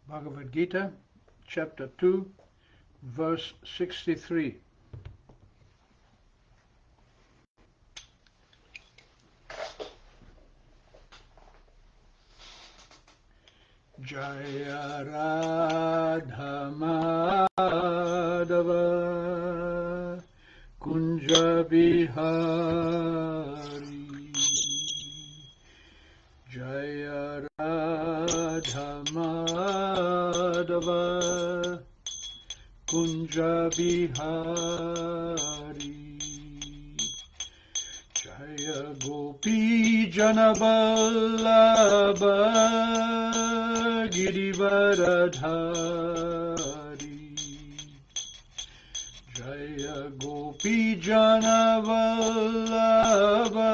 Bhagavad Gita, chapter 2, verse 63. Jaya Radha Madhava Kunja Bihari Jaya Radha Madhava Kunja Bihari Jaya Gopi Janavallabha Girivaradhari Jaya Gopi Janavallabha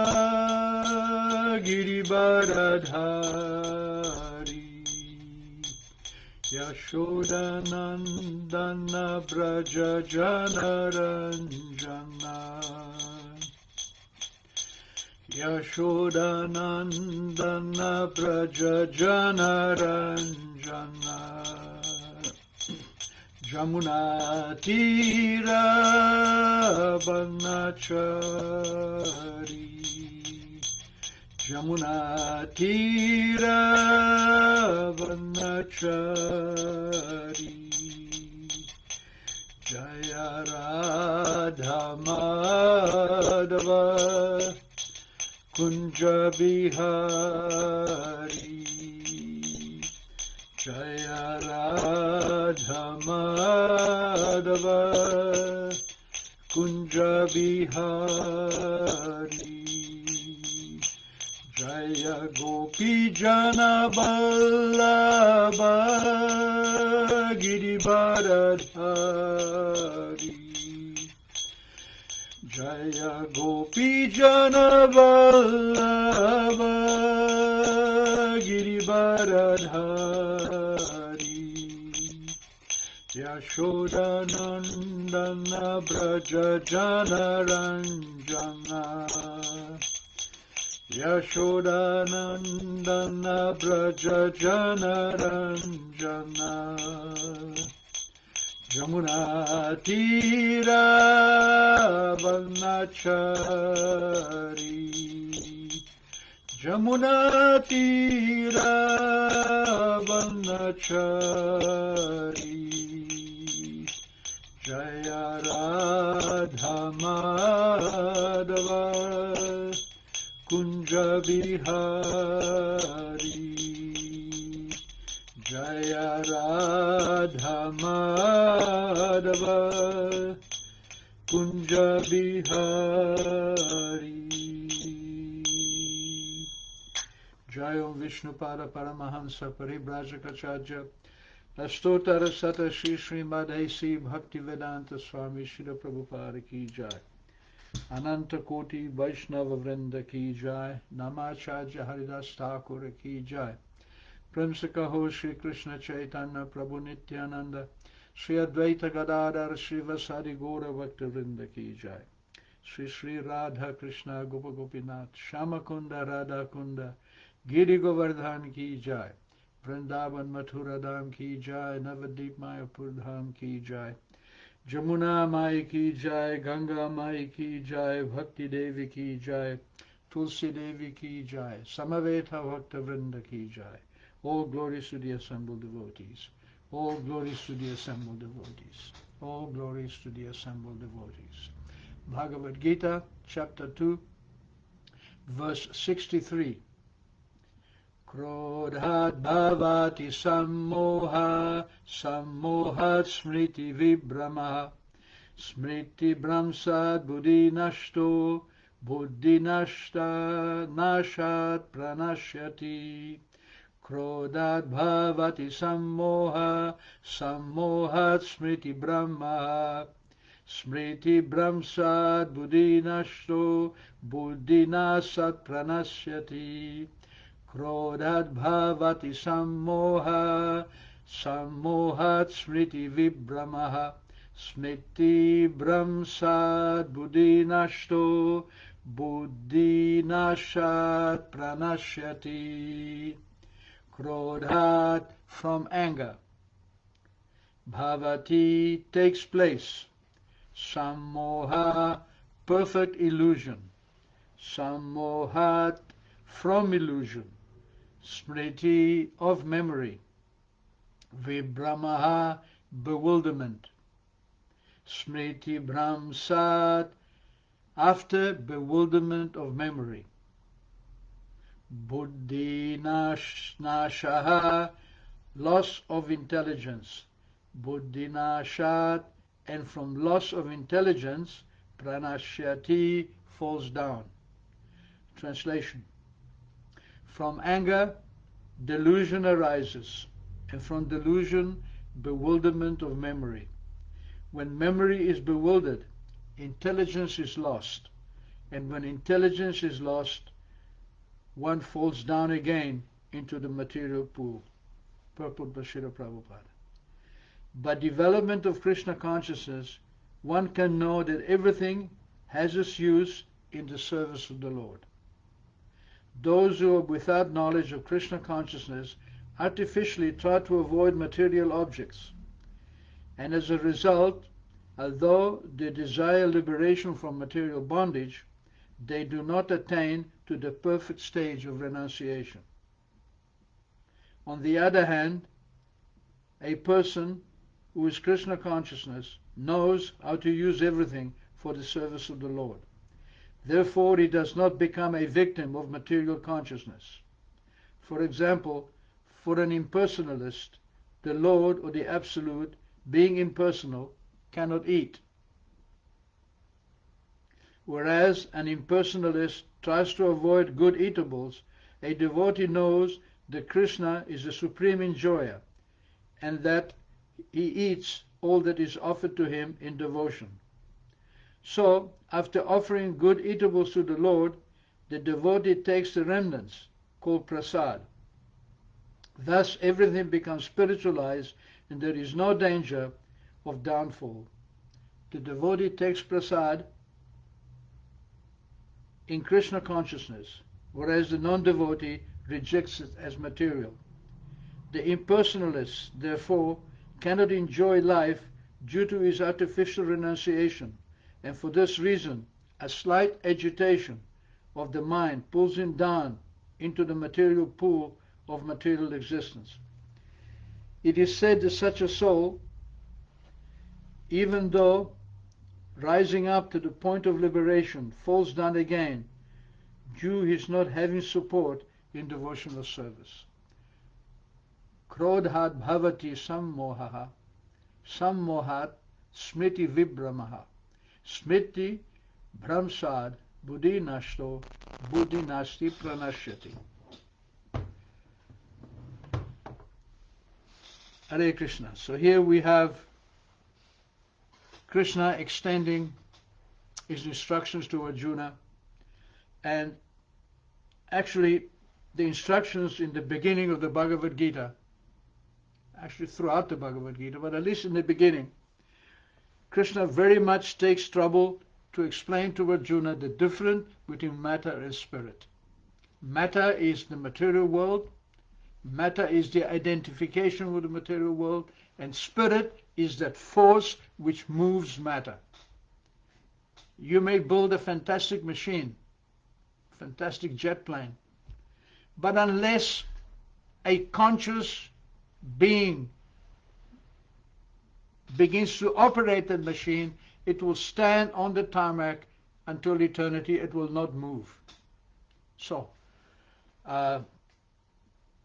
Girivaradhari Yashodanandana Braja Janaranjana Yashodanandana Braja Janaranjana Jamuna Tira Vanachari Jamuna Tira Vanachari Jaya Radha Madhava Kunja Bihari Jaya Radha Madhava Kunja Bihari Jaya Gopi Jana Vallabha Girivaradhari Jaya Gopi Jana Vallabha Girivaradhari Yashodanandana Braja Janaranjana Yashodanandana Braja Janaranjana Jamuna Tira Vanachari Jamuna Tira Vanachari Jaya Radha Madhava Kunja Bihari Jaya Radha Madhava Kunja Bihari Jaya Vishnupada Paramahansa Paribrajakachaja Astotara Sata Shri Srimadhesi Bhaktivedanta Swami Srila Prabhupada Ki Jai Ananta Koti Vaishnava Vrinda Ki Jai Namacharya Haridas Thakur Ki Jai Prem se kaho Shri Krishna Chaitanya Prabhu Nityananda Shri Advaita Gadadhar Shri Vasari Gaura Bhakta Vrinda Ki Jai Shri Shri Radha Krishna Gopa Gopinath Shama Kunda Radha Kunda Giri Govardhan Ki Jai Vrindavan Mathura Dham Ki Jai Navadip Mayapur Dham Ki Jai Jamuna Mai Ki Jai Ganga Mai Ki Jai Bhakti Devi Ki Jai Tulsi Devi Ki Jai Samaveta Bhakta Vrinda Ki Jai. All glories to the assembled devotees. All glories to the assembled devotees. All glories to the assembled devotees. Bhagavad Gita, chapter 2, verse 63. Krodhat bhavati sammoha, sammohat smriti vibhrama, smriti bramsad buddhi nashto, buddhi nashta nashat pranashyati. Krodhat bhavati sammoha, sammohat smriti brahma, smriti bramsad buddhi nashto, buddhi nasat pranasyati. Krodhat bhavati sammoha, sammohat smriti vibhramaha, smriti bramsad buddhi nashto, buddhi nashat pranashyati. Krodhat, from anger. bhavati takes place, sammoha perfect illusion, sammohat from illusion, smriti of memory, vibhramaha bewilderment, smriti bhramsat after bewilderment of memory, buddhi nashaha loss of intelligence, buddhi nashat and from loss of intelligence pranashyati falls down. Translation: from anger delusion arises, and from delusion bewilderment of memory. When memory is bewildered, intelligence is lost, and when intelligence is lost, one falls down again into the material pool. Purport by Srila Prabhupada. By development of Krishna consciousness, one can know that everything has its use in the service of the Lord. Those who are without knowledge of Krishna consciousness artificially try to avoid material objects, and as a result, although they desire liberation from material bondage, they do not attain to the perfect stage of renunciation. On the other hand, a person who is Krishna consciousness knows how to use everything for the service of the Lord. Therefore, he does not become a victim of material consciousness. For example, for an impersonalist, the Lord or the Absolute, being impersonal, cannot eat. Whereas an impersonalist tries to avoid good eatables, a devotee knows that Krishna is the supreme enjoyer and that he eats all that is offered to him in devotion. So, after offering good eatables to the Lord, the devotee takes the remnants, called prasad. Thus everything becomes spiritualized and there is no danger of downfall. The devotee takes prasad in Krishna consciousness, whereas the non-devotee rejects it as material. The impersonalist, therefore, cannot enjoy life due to his artificial renunciation, and for this reason, a slight agitation of the mind pulls him down into the material pool of material existence. It is said that such a soul, even though rising up to the point of liberation, falls down again due his not having support in devotional service. Krodhat bhavati sammohaha, sammohat smriti vibhramaha, smriti bhramsad buddhi nashto, buddhi nasti pranashyati. Hare Krishna. So here we have Krishna extending his instructions to Arjuna, and actually the instructions in the beginning of the Bhagavad Gita, actually throughout the Bhagavad Gita, but at least in the beginning, Krishna very much takes trouble to explain to Arjuna the difference between matter and spirit. Matter is the material world, matter is the identification with the material world, and spirit is that force which moves matter. You may build a fantastic machine, fantastic jet plane, but unless a conscious being begins to operate that machine, it will stand on the tarmac until eternity. It will not move. So, Yayidam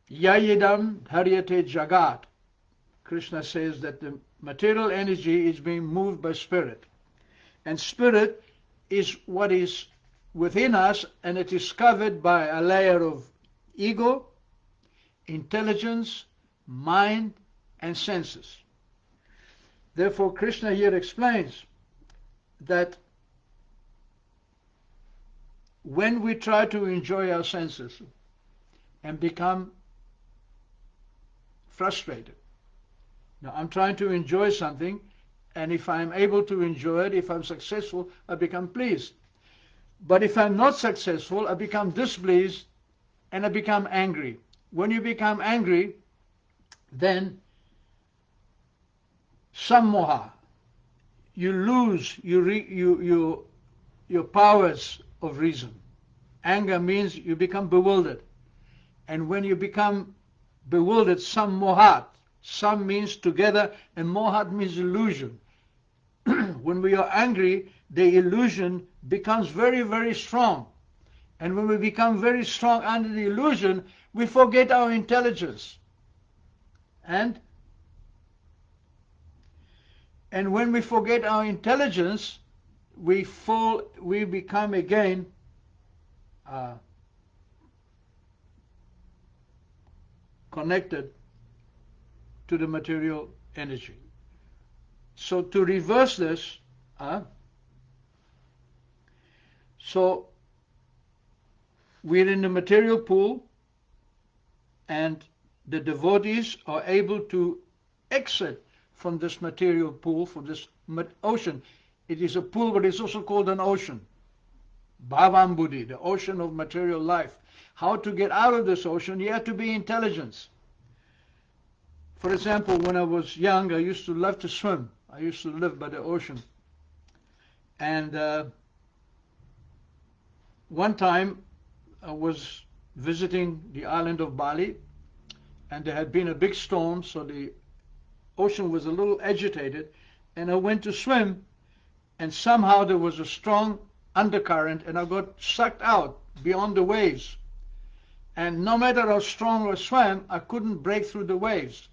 dharyate jagat. Krishna says that the material energy is being moved by spirit. And spirit is what is within us, and it is covered by a layer of ego, intelligence, mind, and senses. Therefore, Krishna here explains that when we try to enjoy our senses and become frustrated. Now, I'm trying to enjoy something, and if I'm able to enjoy it, if I'm successful, I become pleased. But if I'm not successful, I become displeased and I become angry. When you become angry, then some moha. You lose your powers of reason. Anger means you become bewildered. And when you become bewildered, some mohat. Some means together, and mohat means illusion. When we are angry, the illusion becomes very, very strong. And when we become very strong under the illusion, we forget our intelligence. And when we forget our intelligence, we become again connected to the material energy. So to reverse this, so we're in the material pool, and the devotees are able to exit from this material pool, from this ocean. It is a pool, but it's also called an ocean. Bhavam Buddhi, the ocean of material life. How to get out of this ocean? You have to be intelligence. For example, when I was young, I used to love to swim. I used to live by the ocean. And one time I was visiting the island of Bali, and there had been a big storm, so the ocean was a little agitated, and I went to swim, and somehow there was a strong undercurrent, and I got sucked out beyond the waves. And no matter how strong I swam, I couldn't break through the waves.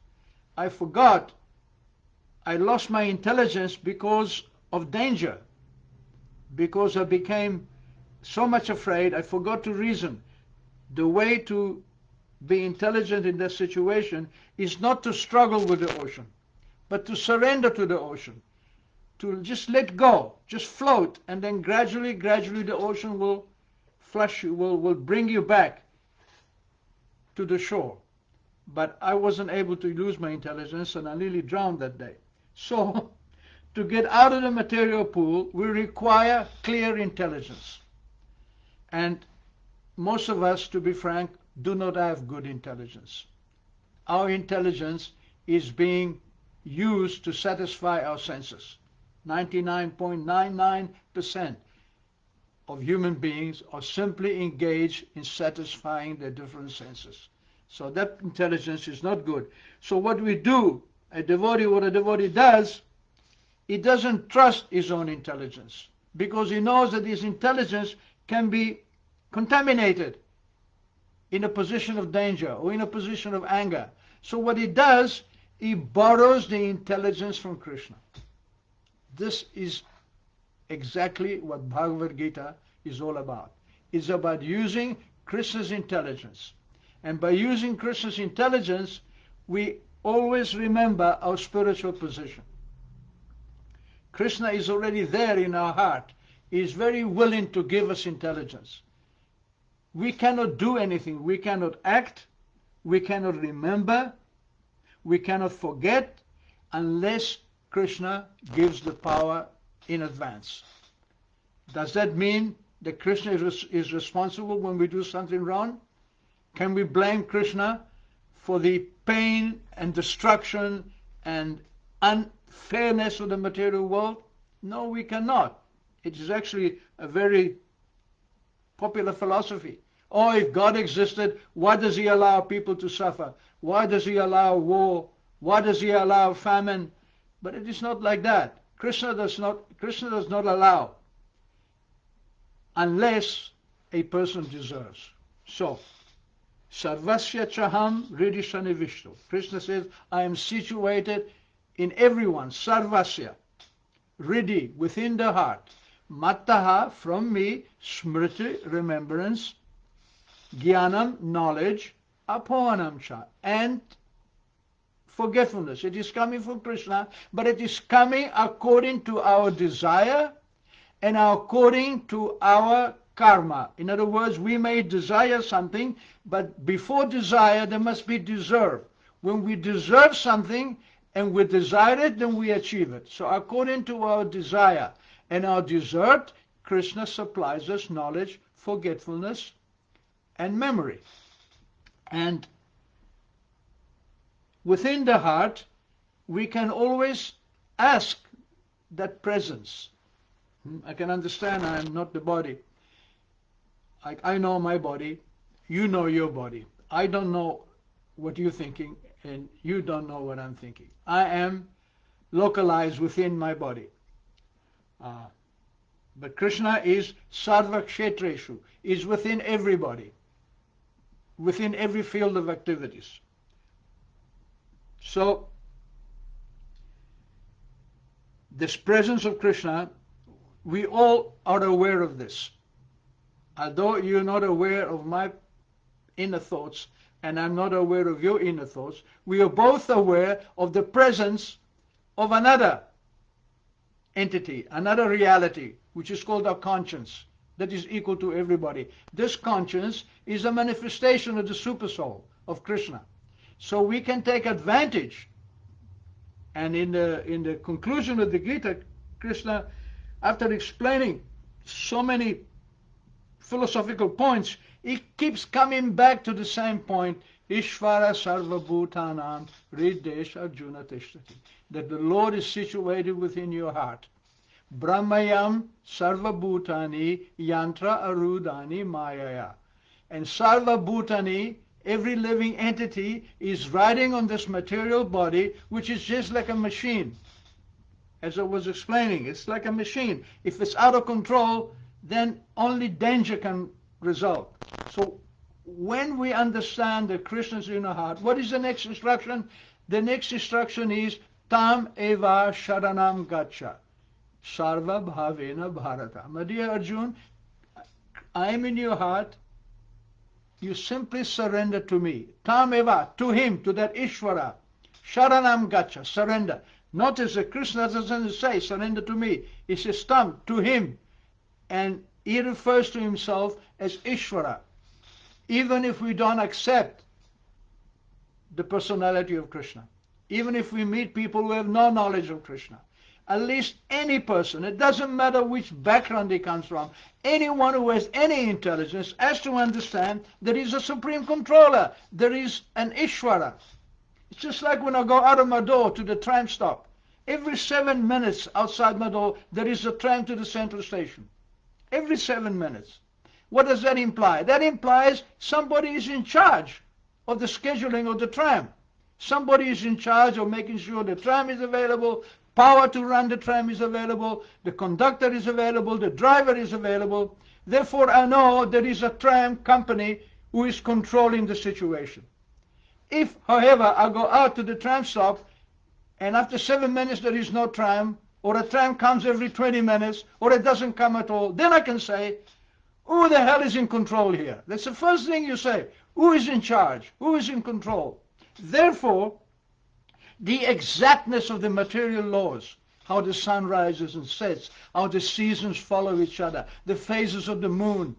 I forgot. I lost my intelligence because of danger, because I became so much afraid, I forgot to reason. The way to be intelligent in that situation is not to struggle with the ocean, but to surrender to the ocean, to just let go, just float, and then gradually the ocean will flush you, will bring you back to the shore. But I wasn't able to use my intelligence, and I nearly drowned that day. So, to get out of the material pool, we require clear intelligence. And most of us, to be frank, do not have good intelligence. Our intelligence is being used to satisfy our senses. 99.99% of human beings are simply engaged in satisfying their different senses. So that intelligence is not good. So what we do, what a devotee does, he doesn't trust his own intelligence, because he knows that his intelligence can be contaminated in a position of danger or in a position of anger. So what he does, he borrows the intelligence from Krishna. This is exactly what Bhagavad Gita is all about. It's about using Krishna's intelligence. And by using Krishna's intelligence, we always remember our spiritual position. Krishna is already there in our heart. He is very willing to give us intelligence. We cannot do anything. We cannot act. We cannot remember. We cannot forget unless Krishna gives the power in advance. Does that mean that Krishna is responsible when we do something wrong? Can we blame Krishna for the pain and destruction and unfairness of the material world? No, we cannot. It is actually a very popular philosophy. Oh, if God existed, why does he allow people to suffer? Why does he allow war? Why does he allow famine? But it is not like that. Krishna does not allow unless a person deserves. So, Sarvasya Chaham Hridishani Vishnu. Krishna says, I am situated in everyone, Sarvasya, Hridhi, within the heart. Mattaha, from me, Smriti, remembrance, Jnanam, knowledge, Apohanam cha, and forgetfulness. It is coming from Krishna, but it is coming according to our desire and according to our karma. In other words, we may desire something, but before desire there must be deserve. When we deserve something and we desire it, then we achieve it. So according to our desire and our desert, Krishna supplies us knowledge, forgetfulness, and memory. And within the heart, we can always ask that presence. I can understand I am not the body. I know my body. You know your body. I don't know what you're thinking, and you don't know what I'm thinking. I am localized within my body. But Krishna is sarva kshetreshu, is within everybody, within every field of activities. So, this presence of Krishna, we all are aware of this. Although you're not aware of my inner thoughts, and I'm not aware of your inner thoughts, we are both aware of the presence of another entity, another reality, which is called our conscience, that is equal to everybody. This conscience is a manifestation of the supersoul of Krishna. So we can take advantage. And in the conclusion of the Gita, Krishna, after explaining so many philosophical points, he keeps coming back to the same point, Ishvara Sarva Bhutanam Hridesh Arjuna Tishtati, that the Lord is situated within your heart. Brahmayam Sarva Bhutani Yantra Arudani Mayaya. And Sarva Bhutani, every living entity, is riding on this material body, which is just like a machine. As I was explaining, it's like a machine. If it's out of control, then only danger can result. So when we understand that Krishna is in our heart, what is the next instruction? The next instruction is Tam eva sharanam gacha sarva bhavena bharata. My dear Arjun, I am in your heart. You simply surrender to me. Tam eva, to him, to that Ishvara. Sharanam gacha, surrender. Notice that Krishna doesn't say surrender to me. He says tam, to him. And he refers to himself as Ishvara. Even if we don't accept the personality of Krishna, even if we meet people who have no knowledge of Krishna, at least any person, it doesn't matter which background he comes from, anyone who has any intelligence has to understand there is a supreme controller, there is an Ishvara. It's just like when I go out of my door to the tram stop. Every 7 minutes outside my door, there is a tram to the central station. Every 7 minutes. What does that imply? That implies somebody is in charge of the scheduling of the tram. Somebody is in charge of making sure the tram is available, power to run the tram is available, the conductor is available, the driver is available. Therefore, I know there is a tram company who is controlling the situation. If, however, I go out to the tram stop and after 7 minutes there is no tram, or a tram comes every 20 minutes, or it doesn't come at all, then I can say, who the hell is in control here? That's the first thing you say. Who is in charge? Who is in control? Therefore, the exactness of the material laws, how the sun rises and sets, how the seasons follow each other, the phases of the moon,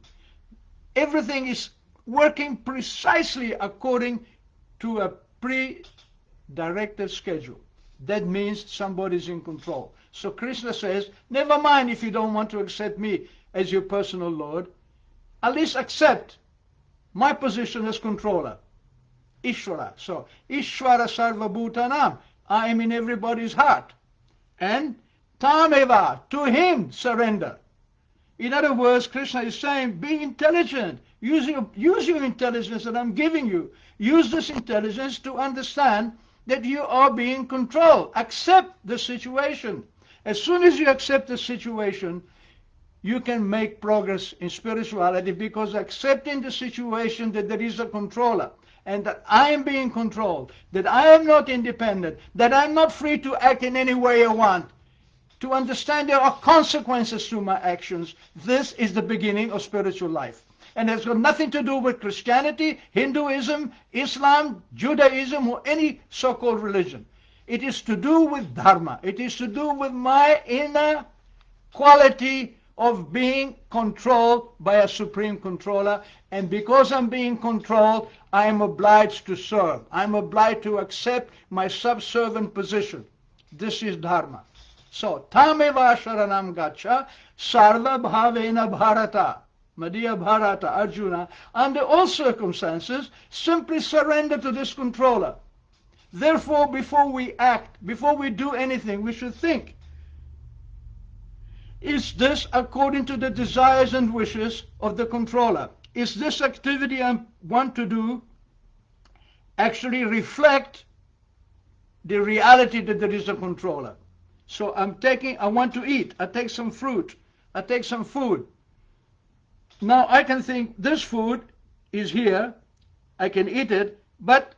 everything is working precisely according to a pre-directed schedule. That means somebody's in control. So Krishna says, never mind if you don't want to accept me as your personal Lord, at least accept my position as controller, Ishvara. So, Ishvara Sarva Bhutanam, I am in everybody's heart. And Tameva, to him surrender. In other words, Krishna is saying, be intelligent. Use your intelligence that I'm giving you. Use this intelligence to understand that you are being controlled. Accept the situation. As soon as you accept the situation, you can make progress in spirituality, because accepting the situation that there is a controller and that I am being controlled, that I am not independent, that I'm not free to act in any way I want, to understand there are consequences to my actions, this is the beginning of spiritual life. And it's got nothing to do with Christianity, Hinduism, Islam, Judaism, or any so-called religion. It is to do with dharma. It is to do with my inner quality of being controlled by a supreme controller. And because I'm being controlled, I am obliged to serve. I'm obliged to accept my subservient position. This is dharma. So, tameva sharanam gacha sarva bhavena bharata. My dear Bharata, Arjuna, under all circumstances, simply surrender to this controller. Therefore, before we act, before we do anything, we should think, is this according to the desires and wishes of the controller? Is this activity I want to do actually reflect the reality that there is a controller? So I want to eat, I take some fruit, I take some food. Now I can think this food is here, I can eat it, but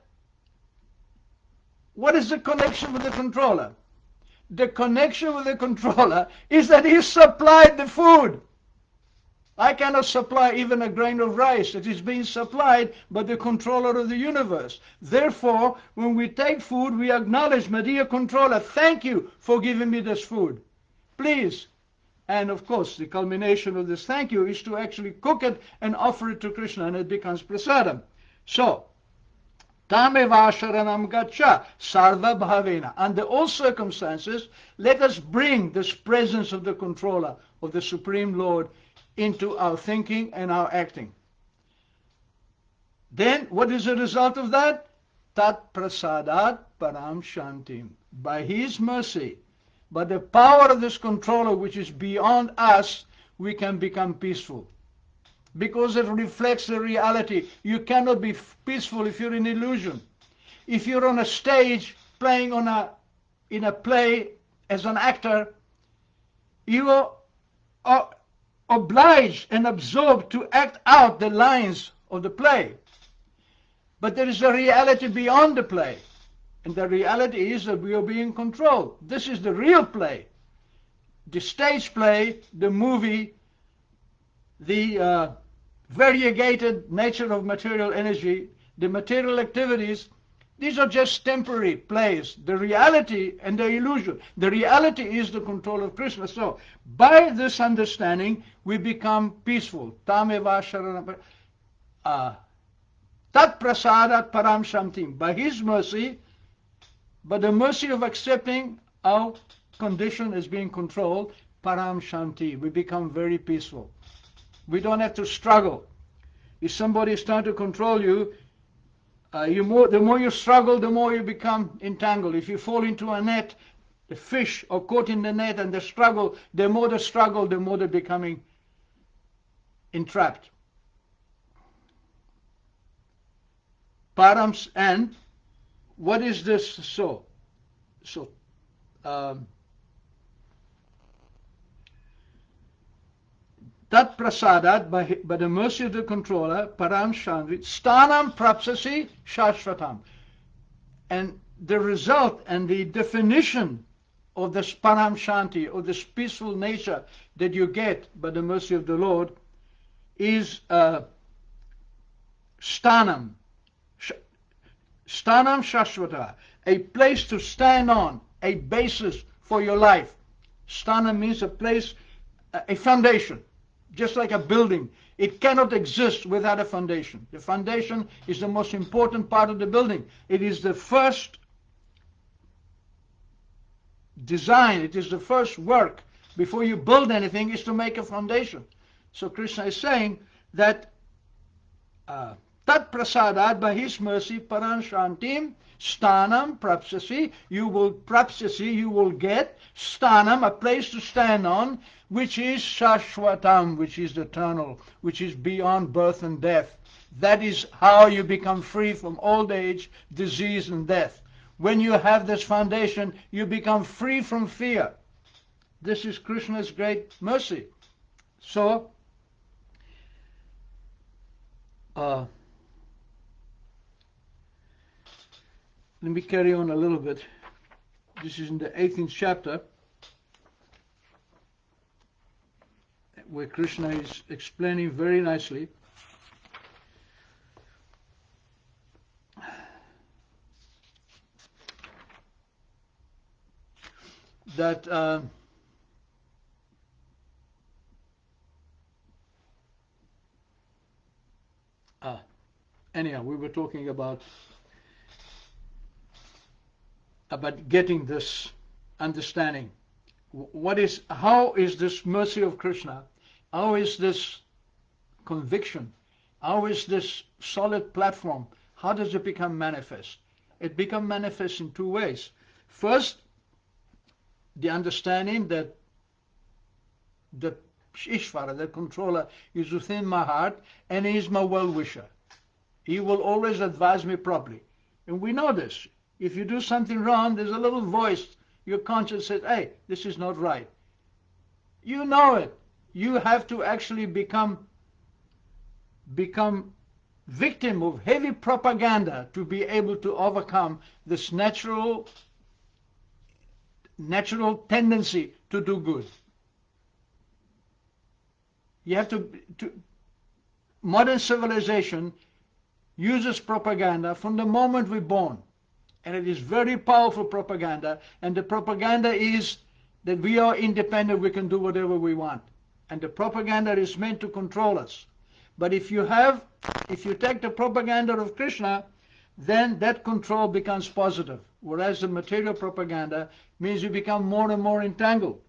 what is the connection with the controller? The connection with the controller is that he supplied the food. I cannot supply even a grain of rice. It is being supplied by the controller of the universe. Therefore, when we take food, we acknowledge, my dear controller, thank you for giving me this food. Please. And of course, the culmination of this thank you is to actually cook it and offer it to Krishna, and it becomes prasadam. So, tameva sharanam gacha sarva bhavena. Under all circumstances, let us bring this presence of the controller, of the Supreme Lord, into our thinking and our acting. Then, what is the result of that? Tat prasadat param shantim. By His mercy, by the power of this controller which is beyond us, we can become peaceful. Because it reflects the reality. You cannot be peaceful if you're in illusion. If you're on a stage playing in a play as an actor, you are obliged and absorbed to act out the lines of the play. But there is a reality beyond the play. And the reality is that we are being controlled. This is the real play. The stage play, the movie, the variegated nature of material energy, the material activities, these are just temporary plays. The reality and the illusion. The reality is the control of Krishna. So, by this understanding, we become peaceful. Tameva sharanam. Tat prasadat param shantim. By His mercy, by the mercy of accepting our condition as being controlled, param shanti, we become very peaceful. We don't have to struggle. If somebody is trying to control you, the more you struggle, the more you become entangled. If you fall into a net, the fish are caught in the net, and the more the more they're becoming entrapped. Params, and what is this so? So, Tat prasadat, by the mercy of the controller, param shanti, stanam prapsasi shashvatam. And the result and the definition of this param shanti, or this peaceful nature that you get by the mercy of the Lord, is stanam. Stanam shashvata, a place to stand on, a basis for your life. Stanam means a place, a foundation. Just like a building, it cannot exist without a foundation. The foundation is the most important part of the building. It is the first design, it is the first work. Before you build anything, is to make a foundation. So Krishna is saying that Tat prasadat, by His mercy, param shantim, stanam prapsasi, you will get stanam, a place to stand on, which is shashwatam, which is eternal, which is beyond birth and death. That is how you become free from old age, disease, and death. When you have this foundation, you become free from fear. This is Krishna's great mercy. So, let me carry on a little bit. This is in the 18th chapter, where Krishna is explaining very nicely that anyhow, we were talking about getting this understanding. How is this mercy of Krishna? How is this conviction? How is this solid platform? How does it become manifest? it becomes manifest in two ways. First, the understanding that the Ishvara, the controller, is within my heart and he is my well-wisher. He will always advise me properly. And we know this. If you do something wrong, there's a little voice, your conscience says, hey, this is not right. You know it. You have to actually become victim of heavy propaganda to be able to overcome this natural tendency to do good. You have to modern civilization uses propaganda from the moment we're born. And it is very powerful propaganda. And the propaganda is that we are independent, we can do whatever we want. And the propaganda is meant to control us. But if you take the propaganda of Krishna, then that control becomes positive. Whereas the material propaganda means you become more and more entangled.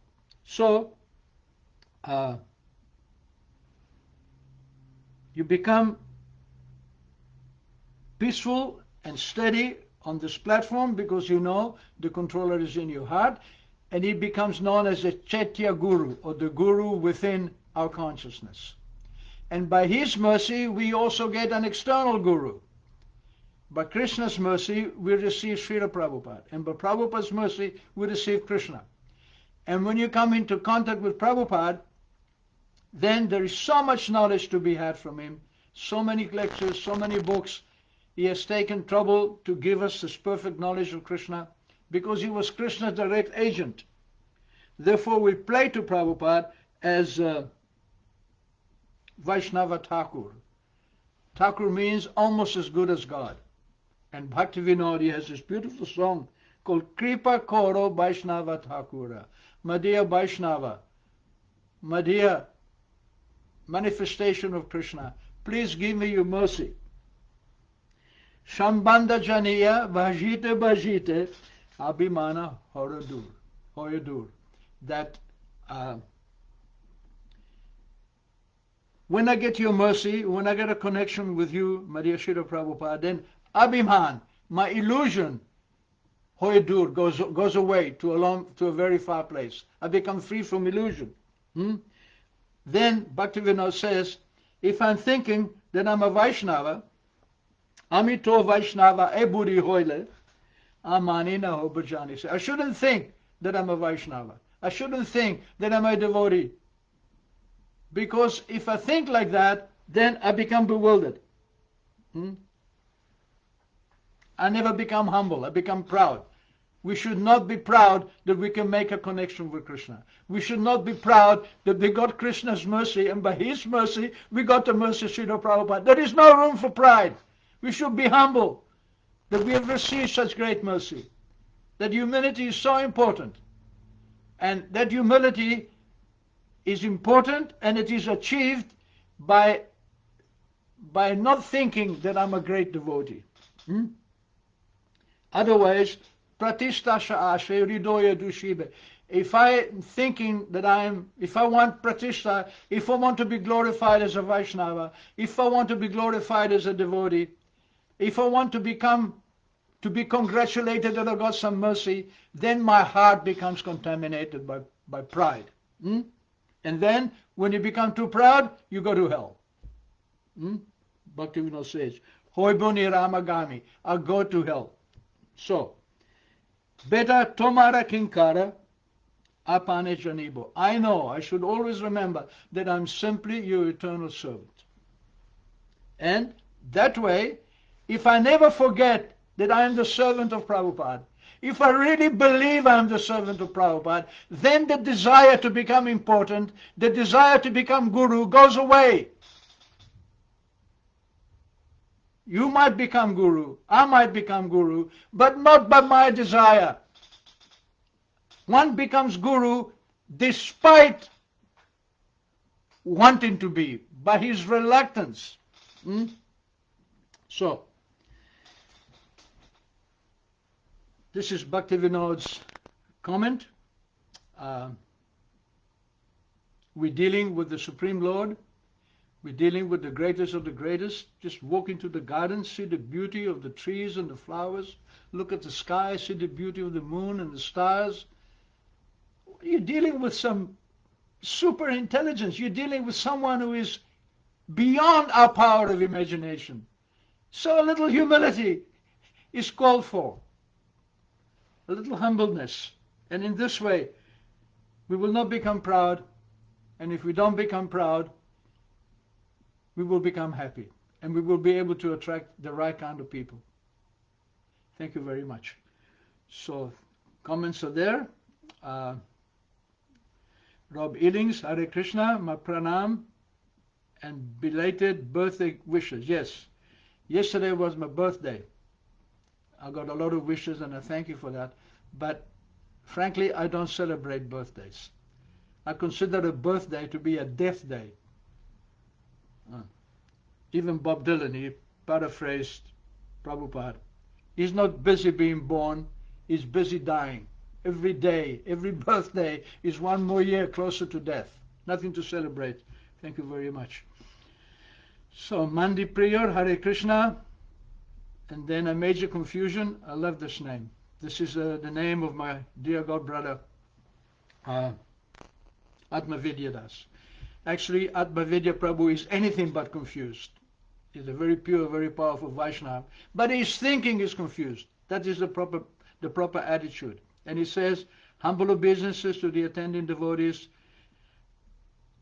So, you become peaceful and steady on this platform because you know the controller is in your heart, and he becomes known as the Chaitya Guru, or the Guru within our consciousness. And by his mercy, we also get an external Guru. By Krishna's mercy, we receive Srila Prabhupada. And by Prabhupada's mercy, we receive Krishna. And when you come into contact with Prabhupada, then there is so much knowledge to be had from him, so many lectures, so many books. He has taken trouble to give us this perfect knowledge of Krishna because he was Krishna's direct agent. Therefore, we pray to Prabhupada as Vaishnava Thakur. Thakur means almost as good as God. And Bhaktivinoda has this beautiful song called Kripa Koro Vaishnava Thakura. My dear Vaishnava, my dear manifestation of Krishna, please give me your mercy. Shambanda Janiya Bhajite Bhajite Abhimana Hoyadur. That when I get your mercy, when I get a connection with you, my dear Srila Prabhupada, then Abhiman, my illusion, Hoyadur, goes away to a very far place. I become free from illusion. Then Bhaktivinoda says, if I'm thinking that I'm a Vaishnava, Amito Vaishnava Eburi Hoile, Amanina Hobajani. I shouldn't think that I'm a Vaishnava. I shouldn't think that I'm a devotee. Because if I think like that, then I become bewildered. I never become humble. I become proud. We should not be proud that we can make a connection with Krishna. We should not be proud that we got Krishna's mercy, and by his mercy, we got the mercy of Srila Prabhupada. There is no room for pride. We should be humble that we have received such great mercy. That humility is so important. And that humility is important, and it is achieved by not thinking that I'm a great devotee. Otherwise, pratistasha ashe hridoya dushibe. If I'm thinking that if I want pratishta, if I want to be glorified as a Vaishnava, if I want to be glorified as a devotee, if I want to be congratulated that I got some mercy, then my heart becomes contaminated by pride. And then, when you become too proud, you go to hell. Bhaktivinoda says, Hoibuni Ramagami, I'll go to hell. So, Beta Tomara Kinkara Apane Janibo. I know, I should always remember that I'm simply your eternal servant. And that way, if I never forget that I am the servant of Prabhupada, if I really believe I am the servant of Prabhupada, then the desire to become important, the desire to become guru goes away. You might become guru, I might become guru, but not by my desire. One becomes guru despite wanting to be, by his reluctance. So, this is Bhaktivinoda's comment. We're dealing with the Supreme Lord. We're dealing with the greatest of the greatest. Just walk into the garden, see the beauty of the trees and the flowers. Look at the sky, see the beauty of the moon and the stars. You're dealing with some super intelligence. You're dealing with someone who is beyond our power of imagination. So a little humility is called for. A little humbleness. And in this way, we will not become proud. And if we don't become proud, we will become happy. And we will be able to attract the right kind of people. Thank you very much. So, comments are there. Rob Ealings, Hare Krishna, my pranam, and belated birthday wishes. Yes, yesterday was my birthday. I got a lot of wishes and I thank you for that. But frankly, I don't celebrate birthdays. I consider a birthday to be a death day. Even Bob Dylan, he paraphrased Prabhupada. He's not busy being born, he's busy dying. Every day, every birthday is one more year closer to death. Nothing to celebrate. Thank you very much. So, Mandi Priyor, Hare Krishna. And then a major confusion. I love this name. This is the name of my dear God brother, Atmavidya Das. Actually, Atmavidya Prabhu is anything but confused. He's a very pure, very powerful Vaishnava. But his thinking is confused. That is the proper attitude. And he says, humble obeisances to the attending devotees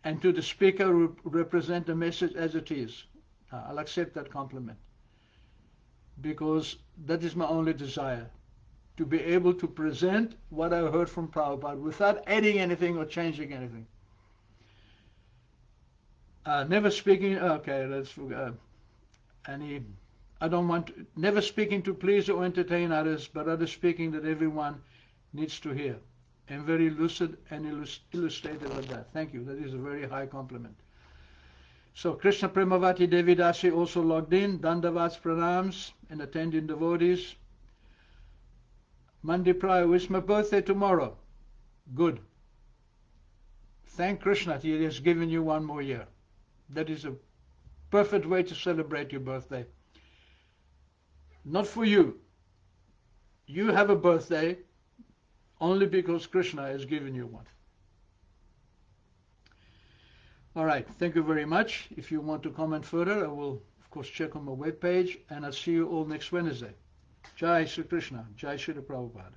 and to the speaker who represent the message as it is. I'll accept that compliment. Because that is my only desire. To be able to present what I heard from Prabhupada without adding anything or changing anything. Never speaking, okay, let's forget. I don't want, never speaking to please or entertain others, but rather speaking that everyone needs to hear. And very lucid and illustrated like that. Thank you. That is a very high compliment. So Krishna Premavati Devi Dasi also logged in. Dandavats pranams and attending devotees. Mandi Praya, it's my birthday tomorrow. Good. Thank Krishna, he has given you one more year. That is a perfect way to celebrate your birthday. Not for you. You have a birthday only because Krishna has given you one. All right, thank you very much. If you want to comment further, I will, of course, check on my webpage, and I'll see you all next Wednesday. Jai Shri Krishna, Jai Shri Prabhupada.